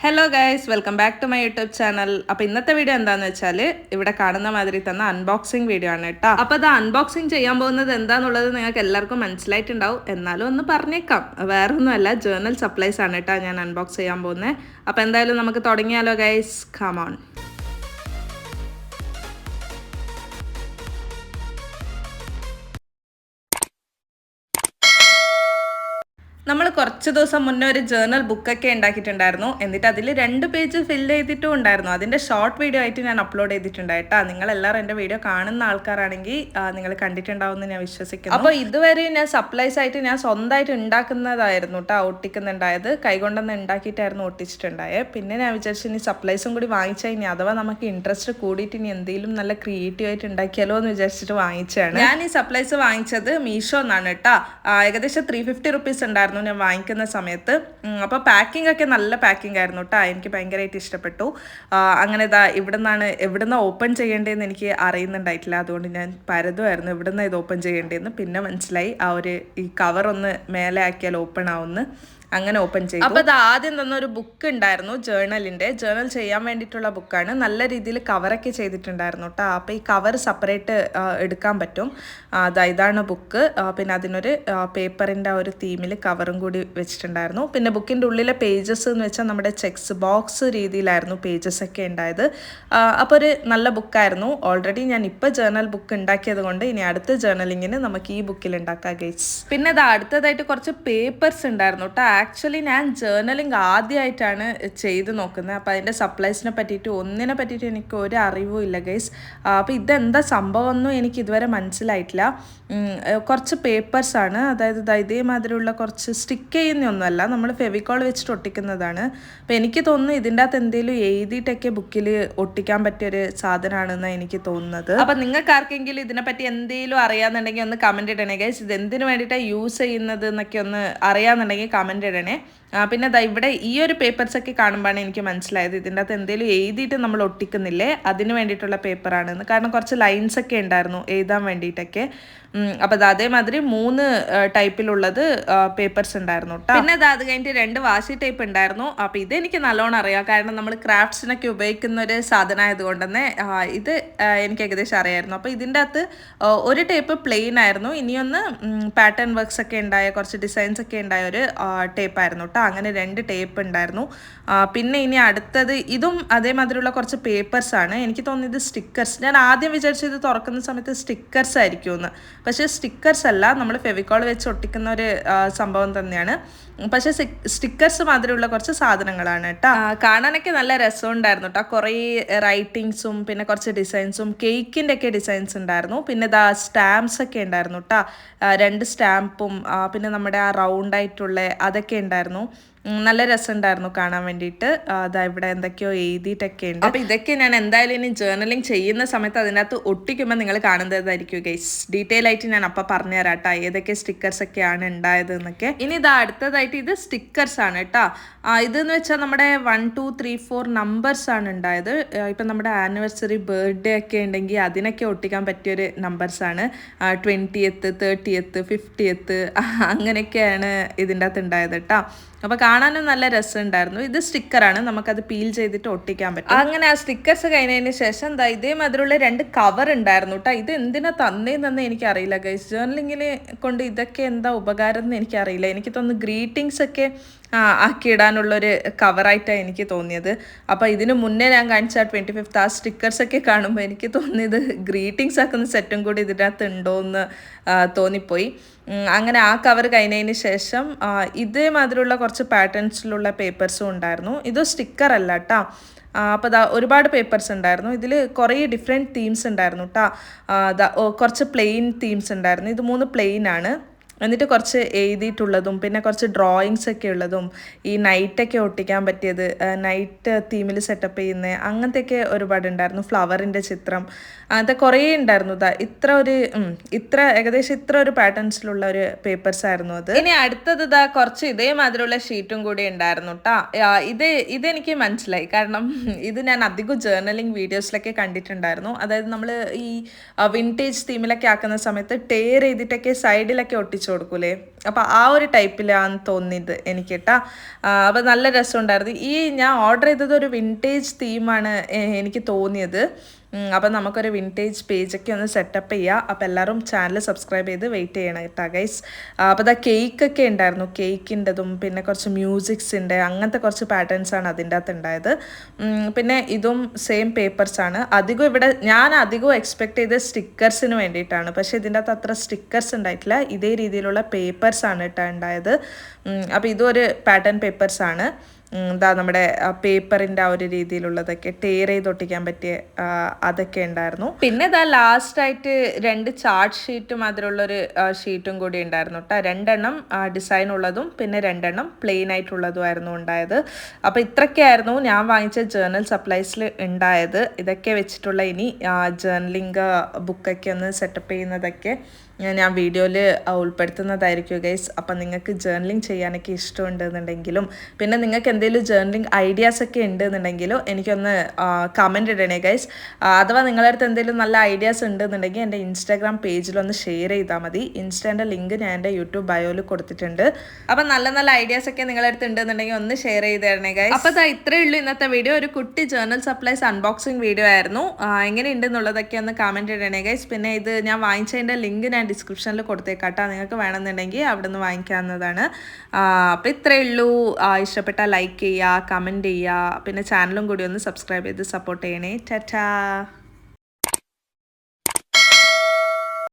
Hello guys, welcome back to my YouTube channel. അപ്പോൾ ഇന്നത്തെ video എന്താണെന്ന് വെച്ചാൽ ഇവിടെ കാണുന്ന മാതിരി തന്നെ അൺബോക്സിങ് വീഡിയോ ആണ് കേട്ടോ. അപ്പോൾ അത് അൺബോക്സിങ് ചെയ്യാൻ പോകുന്നത് എന്താണെന്നുള്ളത് നിങ്ങൾക്ക് എല്ലാവർക്കും മനസ്സിലായിട്ടുണ്ടാവും. എന്നാലും ഒന്ന് പറഞ്ഞേക്കാം, വേറെ ഒന്നുമല്ല, ജേർണൽ സപ്ലൈസ് ആണ് കേട്ടോ ഞാൻ അൺബോക്സ് ചെയ്യാൻ പോകുന്നത്. അപ്പോൾ എന്തായാലും നമുക്ക് തുടങ്ങിയാലോ ഗൈസ്, കം ഓൺ. നമ്മൾ കുറച്ച് ദിവസം മുന്നേ ഒരു ജേർണൽ ബുക്കൊക്കെ ഉണ്ടാക്കിയിട്ടുണ്ടായിരുന്നു. എന്നിട്ട് അതിൽ 2 പേജ് ഫില്ല് ചെയ്തിട്ടും ഉണ്ടായിരുന്നു. അതിൻ്റെ ഷോർട്ട് വീഡിയോ ആയിട്ട് ഞാൻ അപ്ലോഡ് ചെയ്തിട്ടുണ്ടായിട്ടാ. നിങ്ങളെല്ലാവരും എൻ്റെ വീഡിയോ കാണുന്ന ആൾക്കാരാണെങ്കിൽ നിങ്ങൾ കണ്ടിട്ടുണ്ടാവുമെന്ന് ഞാൻ വിശ്വസിക്കുന്നു. അപ്പോൾ ഇതുവരെ ഞാൻ സപ്ലൈസ് ആയിട്ട് ഞാൻ സ്വന്തമായിട്ട് ഉണ്ടാക്കുന്നതായിരുന്നു കേട്ടോ ഒട്ടിക്കുന്നുണ്ടായത്. കൈകൊണ്ടൊന്ന് ഉണ്ടാക്കിയിട്ടായിരുന്നു ഒട്ടിച്ചിട്ടുണ്ടായത്. പിന്നെ ഞാൻ വിചാരിച്ചു ഇനി സപ്ലൈസും കൂടി വാങ്ങിച്ചാൽ ഇനി അഥവാ നമുക്ക് ഇൻട്രസ്റ്റ് കൂടിയിട്ട് ഇനി എന്തെങ്കിലും നല്ല ക്രിയേറ്റീവ് ആയിട്ട് ഉണ്ടാക്കിയാലോ എന്ന് വിചാരിച്ചിട്ട് വാങ്ങിച്ചതാണ്. ഞാൻ ഈ സപ്ലൈസ് വാങ്ങിച്ചത് മീഷോ എന്നാണ് കേട്ടോ. ഏകദേശം 350 റുപ്പീസ് ഉണ്ടായിരുന്നു ഞാൻ വാങ്ങിക്കുന്ന സമയത്ത്. അപ്പോൾ പാക്കിംഗ് ഒക്കെ നല്ല പാക്കിംഗ് ആയിരുന്നു കേട്ടോ. എനിക്ക് ഭയങ്കരമായിട്ട് ഇഷ്ടപ്പെട്ടു. അങ്ങനെ എവിടുന്ന ഓപ്പൺ ചെയ്യേണ്ടതെന്ന് എനിക്ക് അറിയുന്നുണ്ടായിട്ടില്ല. അതുകൊണ്ട് ഞാൻ പരതുമായിരുന്നു എവിടുന്ന ഇത് ഓപ്പൺ ചെയ്യേണ്ടതെന്ന്. പിന്നെ മനസ്സിലായി ഈ കവർ ഒന്ന് മേലെ ആക്കിയാൽ ഓപ്പൺ ആവുമെന്ന്. അങ്ങനെ ഓപ്പൺ ചെയ്തു. അപ്പോൾ അത് ആദ്യം തന്നെ ഒരു ബുക്ക് ഉണ്ടായിരുന്നു, ജേർണൽ ചെയ്യാൻ വേണ്ടിയിട്ടുള്ള ബുക്കാണ്. നല്ല രീതിയിൽ കവറൊക്കെ ചെയ്തിട്ടുണ്ടായിരുന്നു കേട്ടോ. അപ്പോൾ ഈ കവർ സെപ്പറേറ്റ് എടുക്കാൻ പറ്റും. ഇതാണ് ബുക്ക്. പിന്നെ അതിനൊരു പേപ്പറിൻ്റെ ഒരു തീമിൽ കവറും കൂടി വെച്ചിട്ടുണ്ടായിരുന്നു. പിന്നെ ബുക്കിൻ്റെ ഉള്ളിലെ പേജസ് എന്ന് വെച്ചാൽ നമ്മുടെ ചെക്സ് ബോക്സ് രീതിയിലായിരുന്നു പേജസ് ഒക്കെ ഉണ്ടായത്. അപ്പോൾ ഒരു നല്ല ബുക്കായിരുന്നു. ഓൾറെഡി ഞാൻ ഇപ്പോൾ ജേർണൽ ബുക്ക് ഉണ്ടാക്കിയത് കൊണ്ട് ഇനി അടുത്ത ജേർണലിങ്ങിന് നമുക്ക് ഈ ബുക്കിൽ ഉണ്ടാക്കാം ഗൈസ്. പിന്നെ അത് അടുത്തതായിട്ട് കുറച്ച് പേപ്പേഴ്സ് ഉണ്ടായിരുന്നു കേട്ടോ. ആക്ച്വലി ഞാൻ ജേർണലിങ് ആദ്യമായിട്ടാണ് ചെയ്ത് നോക്കുന്നത്. അപ്പോൾ അതിൻ്റെ സപ്ലൈസിനെ പറ്റിയിട്ട് ഒന്നിനെ പറ്റിയിട്ട് എനിക്ക് ഒരു അറിവും ഇല്ല ഗൈസ്. അപ്പോൾ ഇതെന്താ സംഭവമൊന്നും എനിക്ക് ഇതുവരെ മനസ്സിലായിട്ടില്ല. കുറച്ച് പേപ്പേഴ്സാണ്, അതായത് ഇതേമാതിരിയുള്ള കുറച്ച് സ്റ്റിക്ക് ചെയ്യുന്നൊന്നുമല്ല, നമ്മൾ ഫെവിക്കോൾ വെച്ചിട്ട് ഒട്ടിക്കുന്നതാണ്. അപ്പോൾ എനിക്ക് തോന്നുന്നു ഇതിൻ്റെ അകത്ത് എന്തെങ്കിലും എഴുതിയിട്ടൊക്കെ ബുക്കിൽ ഒട്ടിക്കാൻ പറ്റിയൊരു സാധനമാണെന്നാണ് എനിക്ക് തോന്നുന്നത്. അപ്പോൾ നിങ്ങൾക്ക് ആർക്കെങ്കിലും ഇതിനെപ്പറ്റി എന്തെങ്കിലും അറിയാമെന്നുണ്ടെങ്കിൽ ഒന്ന് കമൻറ്റ് ഇടണേ ഗൈസ്. ഇത് എന്തിനു വേണ്ടിയിട്ടാണ് യൂസ് ചെയ്യുന്നത് എന്നൊക്കെ ഒന്ന് അറിയാമെന്നുണ്ടെങ്കിൽ കമൻറ്റ് ഇടണേ. പിന്നെ ഇവിടെ ഈ ഒരു പേപ്പേഴ്സൊക്കെ കാണുമ്പോഴാണ് എനിക്ക് മനസ്സിലായത് ഇതിൻ്റെ അകത്ത് എന്തെങ്കിലും എഴുതിയിട്ട് നമ്മൾ ഒട്ടിക്കുന്നില്ലേ അതിന് വേണ്ടിയിട്ടുള്ള പേപ്പറാണെന്ന്. കാരണം കുറച്ച് ലൈൻസൊക്കെ ഉണ്ടായിരുന്നു എഴുതാൻ വേണ്ടിയിട്ടൊക്കെ. അപ്പോൾ അതേമാതിരി 3 ടൈപ്പിലുള്ളത് പേപ്പേഴ്സ് ഉണ്ടായിരുന്നു കേട്ടോ. പിന്നെ അത് കഴിഞ്ഞിട്ട് 2 വാഷി ടൈപ്പ് ഉണ്ടായിരുന്നു. അപ്പോൾ ഇതെനിക്ക് നല്ലോണം അറിയാം, കാരണം നമ്മൾ ക്രാഫ്റ്റ്സിനൊക്കെ ഉപയോഗിക്കുന്ന ഒരു സാധനമായതുകൊണ്ട് തന്നെ ഇത് എനിക്ക് ഏകദേശം അറിയായിരുന്നു. അപ്പോൾ ഇതിൻ്റെ അകത്ത് ഒരു ടൈപ്പ് പ്ലെയിൻ ആയിരുന്നു, ഇനിയൊന്ന് പാറ്റേൺ വർക്ക്സ് ഒക്കെ ഉണ്ടായ കുറച്ച് ഡിസൈൻസ് ഒക്കെ ഉണ്ടായ ഒരു ടേപ്പായിരുന്നു കേട്ടോ. അങ്ങനെ 2 ടേപ്പ് ഉണ്ടായിരുന്നു. പിന്നെ ഇനി അടുത്തത് ഇതും അതേമാതിരിയുള്ള കുറച്ച് പേപ്പേഴ്സാണ്. എനിക്ക് തോന്നിയത് സ്റ്റിക്കേഴ്സ്. ഞാൻ ആദ്യം വിചാരിച്ചത് ഇത് തുറക്കുന്ന സമയത്ത് സ്റ്റിക്കേഴ്സ് ആയിരിക്കുമെന്ന്. പക്ഷേ സ്റ്റിക്കേഴ്സ് അല്ല, നമ്മൾ ഫെവിക്കോൾ വെച്ച് ഒട്ടിക്കുന്ന ഒരു സംഭവം തന്നെയാണ്. പക്ഷേ സ്റ്റിക്കേഴ്സ് മാതിരിയുള്ള കുറച്ച് സാധനങ്ങളാണ് കേട്ടോ. കാണാനൊക്കെ നല്ല രസമുണ്ടായിരുന്നു കേട്ടോ. കുറേ റൈറ്റിങ്സും പിന്നെ കുറച്ച് ഡിസൈൻസും കേക്കിൻ്റെ ഒക്കെ ഡിസൈൻസ് ഉണ്ടായിരുന്നു. പിന്നെ സ്റ്റാമ്പ്സ് ഒക്കെ ഉണ്ടായിരുന്നു കേട്ടോ. 2 സ്റ്റാമ്പും പിന്നെ നമ്മുടെ ആ റൗണ്ടായിട്ടുള്ള അതൊക്കെ ഉണ്ടായിരുന്നു. നല്ല രസമുണ്ടായിരുന്നു കാണാൻ വേണ്ടിയിട്ട്. ഇവിടെ എന്തൊക്കെയോ എഴുതിയിട്ടൊക്കെ ഉണ്ട്. അപ്പോൾ ഇതൊക്കെ ഞാൻ എന്തായാലും ഇനി ജേർണലിങ് ചെയ്യുന്ന സമയത്ത് അതിനകത്ത് ഒട്ടിക്കുമ്പോൾ നിങ്ങൾ കാണുന്നതായിരിക്കും ഗൈസ്. ഡീറ്റെയിൽ ആയിട്ട് ഞാൻ അപ്പം പറഞ്ഞുതരാം കേട്ടോ ഏതൊക്കെ സ്റ്റിക്കേഴ്സ് ഒക്കെയാണ് ഉണ്ടായത് എന്നൊക്കെ. ഇനി അടുത്തതായിട്ട് ഇത് സ്റ്റിക്കേഴ്സ് ആണ് കേട്ടോ. ഇതെന്ന് വെച്ചാൽ നമ്മുടെ 1, 2, 3, 4 നമ്പേഴ്സ് ആണ് ഉണ്ടായത്. ഇപ്പം നമ്മുടെ ആനിവേഴ്സറി ബർത്ത്ഡേ ഒക്കെ ഉണ്ടെങ്കിൽ അതിനൊക്കെ ഒട്ടിക്കാൻ പറ്റിയൊരു നമ്പേഴ്സാണ്. 20th, 30th, 50th അങ്ങനെയൊക്കെയാണ് ഇതിൻ്റെ അകത്ത് ഉണ്ടായത് കേട്ടോ. അപ്പോൾ കാണാനും നല്ല രസമുണ്ടായിരുന്നു. ഇത് സ്റ്റിക്കറാണ്, നമുക്കത് പീൽ ചെയ്തിട്ട് ഒട്ടിക്കാൻ പറ്റും. അങ്ങനെ ആ സ്റ്റിക്കേഴ്സ് കഴിഞ്ഞതിന് ശേഷം ഇതേമാതിരിയുള്ള 2 കവർ ഉണ്ടായിരുന്നു കേട്ടോ. ഇത് എന്തിനാ തന്നേന്ന് എനിക്കറിയില്ല ഗൈസ്. ജേർണലിങ്ങിനെ കൊണ്ട് ഇതൊക്കെ എന്താ ഉപകാരം എന്ന് എനിക്കറിയില്ല. എനിക്ക് തോന്നുന്നു ഗ്രീറ്റിങ്സ് ഒക്കെ ആക്കിയിടാനുള്ളൊരു കവറായിട്ടാണ് എനിക്ക് തോന്നിയത്. അപ്പോൾ ഇതിന് മുന്നേ ഞാൻ കാണിച്ച 25th ആ സ്റ്റിക്കേഴ്സൊക്കെ കാണുമ്പോൾ എനിക്ക് തോന്നിയത് ഗ്രീറ്റിങ്സ് ആക്കുന്ന സെറ്റും കൂടി ഇതിൻ്റെ അകത്ത് ഉണ്ടോ എന്ന് തോന്നിപ്പോയി. അങ്ങനെ ആ കവർ കഴിഞ്ഞതിന് ശേഷം ഇതേമാതിരിയുള്ള കുറച്ച് പാറ്റേൺസിലുള്ള പേപ്പേഴ്സും ഉണ്ടായിരുന്നു. ഇത് സ്റ്റിക്കർ അല്ല കേട്ടോ. അപ്പോൾ ഒരുപാട് പേപ്പേഴ്സ് ഉണ്ടായിരുന്നു. ഇതിൽ കുറേ ഡിഫറെൻറ്റ് തീംസ് ഉണ്ടായിരുന്നു കേട്ടോ. കുറച്ച് പ്ലെയിൻ തീംസ് ഉണ്ടായിരുന്നു. ഇത് 3 പ്ലെയിൻ ആണ്. എന്നിട്ട് കുറച്ച് എഴുതിയിട്ടുള്ളതും പിന്നെ കുറച്ച് ഡ്രോയിങ്സ് ഒക്കെ ഉള്ളതും ഈ നൈറ്റൊക്കെ ഒട്ടിക്കാൻ പറ്റിയത്, നൈറ്റ് തീമിൽ സെറ്റപ്പ് ചെയ്യുന്നത് അങ്ങനത്തെയൊക്കെ ഒരുപാട് ഉണ്ടായിരുന്നു. ഫ്ലവറിൻ്റെ ചിത്രം അങ്ങനത്തെ കുറേ ഉണ്ടായിരുന്നു. ഏകദേശം ഇത്ര ഒരു പാറ്റേൺസിലുള്ള ഒരു പേപ്പേഴ്സ് ആയിരുന്നു അത്. ഇനി അടുത്തത് കുറച്ച് ഇതേമാതിരിയുള്ള ഷീറ്റും കൂടി ഉണ്ടായിരുന്നു കേട്ടോ. ഇതെനിക്ക് മനസ്സിലായി, കാരണം ഇത് ഞാൻ അധികം ജേർണലിങ് വീഡിയോസിലൊക്കെ കണ്ടിട്ടുണ്ടായിരുന്നു. അതായത് നമ്മൾ ഈ വിൻറ്റേജ് തീമിലൊക്കെ ആക്കുന്ന സമയത്ത് ടേർ ചെയ്തിട്ടൊക്കെ സൈഡിലൊക്കെ ഒട്ടിച്ചു കൊടുക്കൂലേ, അപ്പോൾ ആ ഒരു ടൈപ്പിലാന്ന് തോന്നിയത് എനിക്ക് കേട്ടോ. അപ്പോൾ നല്ല രസമുണ്ടായിരുന്നു. ഞാൻ ഓർഡർ ചെയ്തത് ഒരു വിൻറ്റേജ് തീമാണ് എനിക്ക് തോന്നിയത്. അപ്പം നമുക്കൊരു വിൻറ്റേജ് പേജൊക്കെ ഒന്ന് സെറ്റപ്പ് ചെയ്യുക. അപ്പോൾ എല്ലാവരും ചാനൽ സബ്സ്ക്രൈബ് ചെയ്ത് വെയിറ്റ് ചെയ്യണം കേട്ടോ ഗൈസ്. അപ്പോൾ ഇതാ കേക്കൊക്കെ ഉണ്ടായിരുന്നു, കേക്കിൻ്റെതും പിന്നെ കുറച്ച് മ്യൂസിക്സിൻ്റെ അങ്ങനത്തെ കുറച്ച് പാറ്റേൺസാണ് അതിൻ്റെ അകത്ത് ഉണ്ടായത്. പിന്നെ ഇതും സെയിം പേപ്പേഴ്സാണ്. ഞാൻ അധികവും എക്സ്പെക്ട് ചെയ്ത് സ്റ്റിക്കേഴ്സിന് വേണ്ടിയിട്ടാണ്, പക്ഷേ ഇതിൻ്റെ അകത്ത് അത്ര സ്റ്റിക്കേഴ്സ് ഉണ്ടായിട്ടില്ല. ഇതേ രീതിയിലുള്ള പേപ്പേഴ്സാണ് കേട്ടോ ഉണ്ടായത്. അപ്പോൾ ഇതും ഒരു പാറ്റേൺ പേപ്പേഴ്സാണ്. എന്താ നമ്മുടെ പേപ്പറിൻ്റെ ആ ഒരു രീതിയിലുള്ളതൊക്കെ ടേർ ചെയ്ത് ഒട്ടിക്കാൻ പറ്റിയ അതൊക്കെ ഉണ്ടായിരുന്നു. പിന്നെ ഇതാ ലാസ്റ്റായിട്ട് 2 ചാർട്ട് ഷീറ്റും അതിലുള്ളൊരു ഷീറ്റും കൂടി ഉണ്ടായിരുന്നു കേട്ടോ. 2 ഡിസൈൻ ഉള്ളതും പിന്നെ 2 പ്ലെയിൻ ആയിട്ടുള്ളതുമായിരുന്നു ഉണ്ടായത്. അപ്പോൾ ഇത്രയൊക്കെയായിരുന്നു ഞാൻ വാങ്ങിച്ച ജേർണൽ സപ്ലൈസിൽ ഉണ്ടായത്. ഇതൊക്കെ വെച്ചിട്ടുള്ള ഇനി ജേർണലിംഗ് ബുക്കൊക്കെ ഒന്ന് സെറ്റപ്പ് ചെയ്യുന്നതൊക്കെ ഞാൻ വീഡിയോയിൽ ഉൾപ്പെടുത്തുന്നതായിരിക്കും ഗൈസ്. അപ്പം നിങ്ങൾക്ക് ജേർണലിംഗ് ചെയ്യാനൊക്കെ ഇഷ്ടമുണ്ടെന്നുണ്ടെങ്കിലും പിന്നെ നിങ്ങൾക്ക് എന്തെങ്കിലും ജേർണലിംഗ് ഐഡിയാസൊക്കെ ഉണ്ടെന്നുണ്ടെങ്കിലും എനിക്കൊന്ന് കമൻറ്റ് ഇടണേ ഗൈസ്. അഥവാ നിങ്ങളുടെ അടുത്ത് എന്തെങ്കിലും നല്ല ഐഡിയാസ് ഉണ്ടെന്നുണ്ടെങ്കിൽ എൻ്റെ ഇൻസ്റ്റാഗ്രാം പേജിലൊന്ന് ഷെയർ ചെയ്താൽ മതി. ഇൻസ്റ്റാൻ്റെ ലിങ്ക് ഞാൻ എൻ്റെ യൂട്യൂബ് ബയോയിൽ കൊടുത്തിട്ടുണ്ട്. അപ്പം നല്ല നല്ല ഐഡിയാസൊക്കെ നിങ്ങളുടെ അടുത്ത് ഉണ്ടെന്നുണ്ടെങ്കിൽ ഒന്ന് ഷെയർ ചെയ്ത് തരണേ ഗൈസ്. അപ്പോൾ അതാ ഇത്രയേ ഉള്ളൂ ഇന്നത്തെ വീഡിയോ. ഒരു കുട്ടി ജേർണൽ സപ്ലൈസ് അൺബോക്സിങ് വീഡിയോ ആയിരുന്നു. എങ്ങനെയുണ്ടെന്നുള്ളതൊക്കെ ഒന്ന് കമൻറ്റ് ഇടണേ ഗൈസ്. പിന്നെ ഇത് ഞാൻ വാങ്ങിച്ചതിൻ്റെ ലിങ്ക് ഞാൻ ഡിസ്ക്രിപ്ഷനിൽ കൊടുത്തേക്കാട്ടോ. നിങ്ങൾക്ക് വേണമെന്നുണ്ടെങ്കിൽ അവിടെ നിന്ന് വാങ്ങിക്കാവുന്നതാണ്. അപ്പോൾ ഇത്രയേ ഉള്ളൂ. ഇഷ്ടപ്പെട്ടാൽ ലൈക്ക് ചെയ്യുക, കമൻറ്റ് ചെയ്യുക, പിന്നെ ചാനലും കൂടി ഒന്ന് സബ്സ്ക്രൈബ് ചെയ്ത് സപ്പോർട്ട് ചെയ്യണേ. ടാറ്റാ.